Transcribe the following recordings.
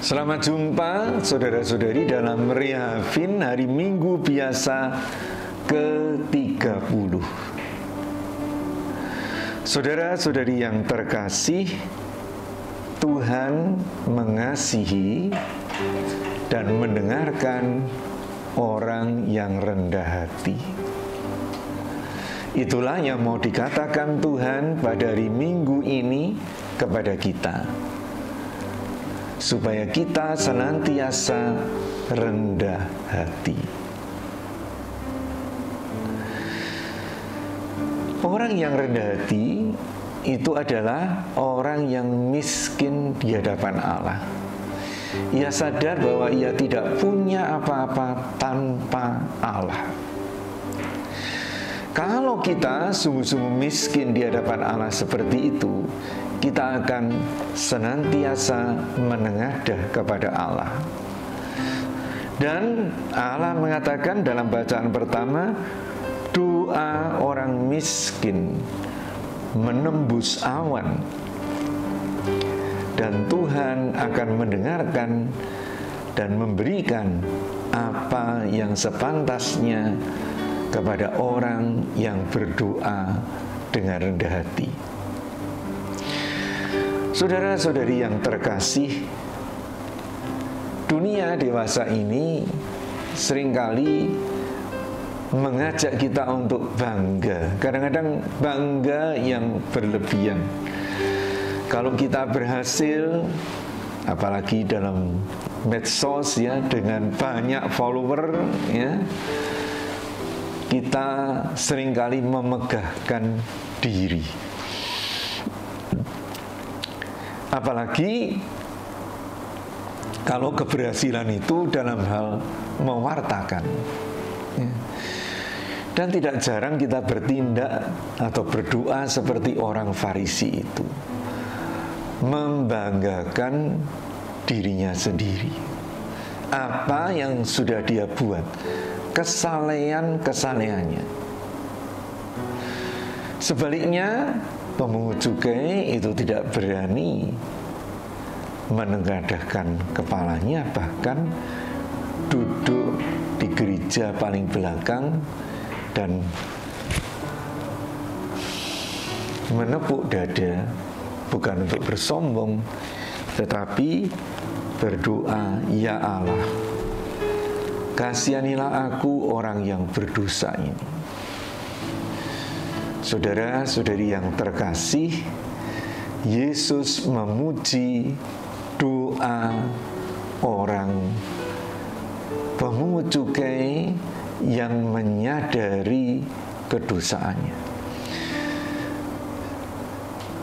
Selamat jumpa saudara-saudari dalam Rehavin hari Minggu biasa ke-30. Saudara-saudari yang terkasih, Tuhan mengasihi dan mendengarkan orang yang rendah hati. Itulah yang mau dikatakan Tuhan pada hari Minggu ini kepada kita, supaya kita senantiasa rendah hati. Orang yang rendah hati itu adalah orang yang miskin di hadapan Allah. Ia sadar bahwa ia tidak punya apa-apa tanpa Allah. Kalau kita sungguh-sungguh miskin di hadapan Allah seperti itu, kita akan senantiasa menengadah kepada Allah. Dan Allah mengatakan dalam bacaan pertama, doa orang miskin menembus awan, dan Tuhan akan mendengarkan dan memberikan apa yang sepantasnya kepada orang yang berdoa dengan rendah hati. Saudara-saudari yang terkasih, dunia dewasa ini seringkali mengajak kita untuk bangga. Kadang-kadang bangga yang berlebihan. Kalau kita berhasil, apalagi dalam medsos ya, dengan banyak follower ya, kita seringkali memegahkan diri. Apalagi kalau keberhasilan itu dalam hal mewartakan ya. Dan tidak jarang kita bertindak atau berdoa seperti orang Farisi itu, membanggakan dirinya sendiri. Apa yang sudah dia buat, kesalehan-kesalehannya. Sebaliknya, pemungut cukai itu tidak berani menengadahkan kepalanya, bahkan duduk di gereja paling belakang dan menepuk dada, bukan untuk bersombong, tetapi berdoa, "Ya Allah, kasihanilah aku orang yang berdosa ini." Saudara-saudari yang terkasih, Yesus memuji doa orang pemungut cukai yang menyadari kedosaannya.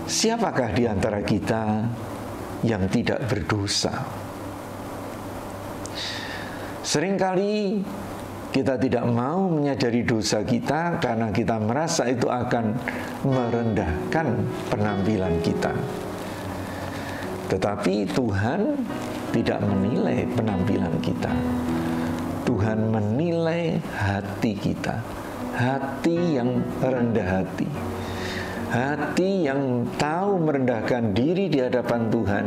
Siapakah di antara kita yang tidak berdosa? Seringkali kita tidak mau menyadari dosa kita karena kita merasa itu akan merendahkan penampilan kita. Tetapi Tuhan tidak menilai penampilan kita. Tuhan menilai hati kita, hati yang rendah hati, hati yang tahu merendahkan diri di hadapan Tuhan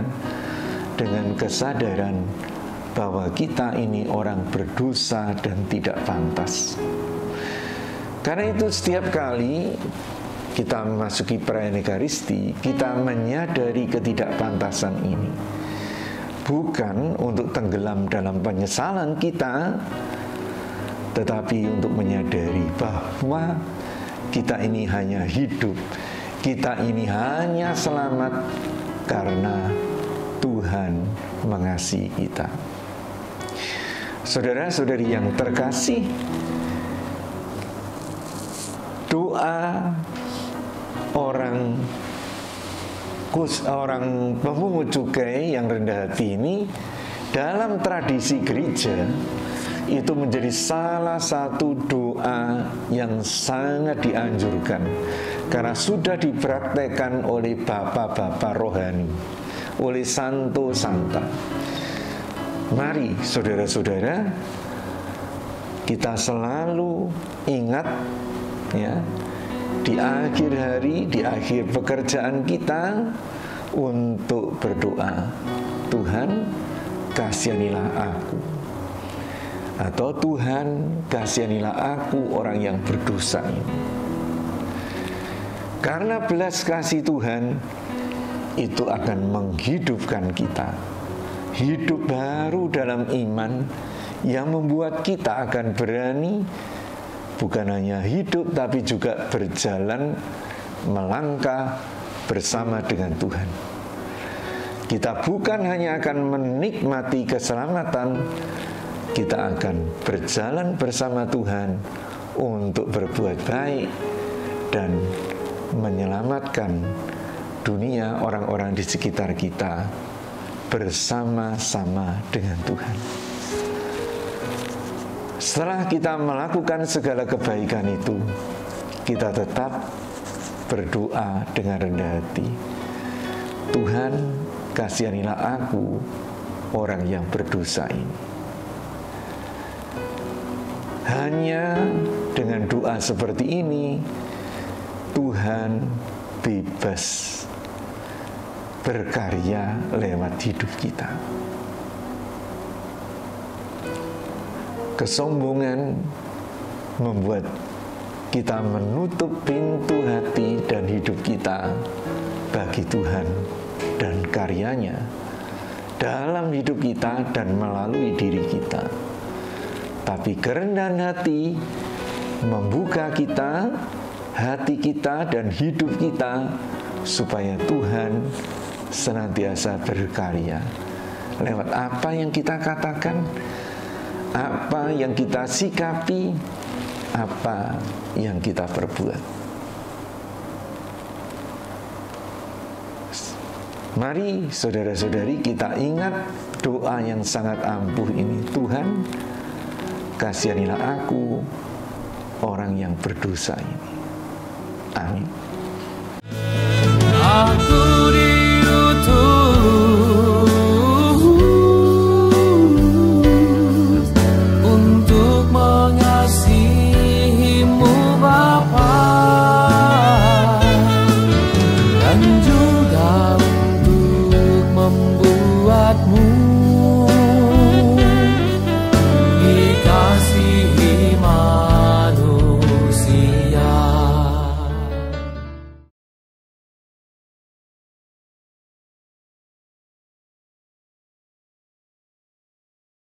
dengan kesadaran bahwa kita ini orang berdosa dan tidak pantas. Karena itu setiap kali kita memasuki perayaan Ekaristi, kita menyadari ketidakpantasan ini. Bukan untuk tenggelam dalam penyesalan kita, tetapi untuk menyadari bahwa kita ini hanya hidup, kita ini hanya selamat karena Tuhan mengasihi kita. Saudara-saudari yang terkasih, doa orang pemungut cukai yang rendah hati ini dalam tradisi gereja itu menjadi salah satu doa yang sangat dianjurkan karena sudah dipraktekkan oleh bapak-bapak rohani, oleh santo-santa. Mari saudara-saudara, kita selalu ingat ya, di akhir hari, di akhir pekerjaan kita untuk berdoa, Tuhan, kasihanilah aku. Atau Tuhan, kasihanilah aku orang yang berdosa ini. Karena belas kasih Tuhan itu akan menghidupkan kita. Hidup baru dalam iman yang membuat kita akan berani bukan hanya hidup tapi juga berjalan melangkah bersama dengan Tuhan. Kita bukan hanya akan menikmati keselamatan, kita akan berjalan bersama Tuhan untuk berbuat baik dan menyelamatkan dunia, orang-orang di sekitar kita bersama-sama dengan Tuhan. Setelah kita melakukan segala kebaikan itu, kita tetap berdoa dengan rendah hati. Tuhan, kasihanilah aku, orang yang berdosa ini. Hanya dengan doa seperti ini, Tuhan bebas berkarya lewat hidup kita. Kesombongan membuat kita menutup pintu hati dan hidup kita bagi Tuhan dan karyanya dalam hidup kita dan melalui diri kita. Tapi kerendahan hati membuka kita, hati kita dan hidup kita supaya Tuhan senantiasa berkarya lewat apa yang kita katakan, apa yang kita sikapi, apa yang kita perbuat. Mari saudara-saudari kita ingat doa yang sangat ampuh ini. Tuhan, kasihanilah aku, orang yang berdosa ini. Amin.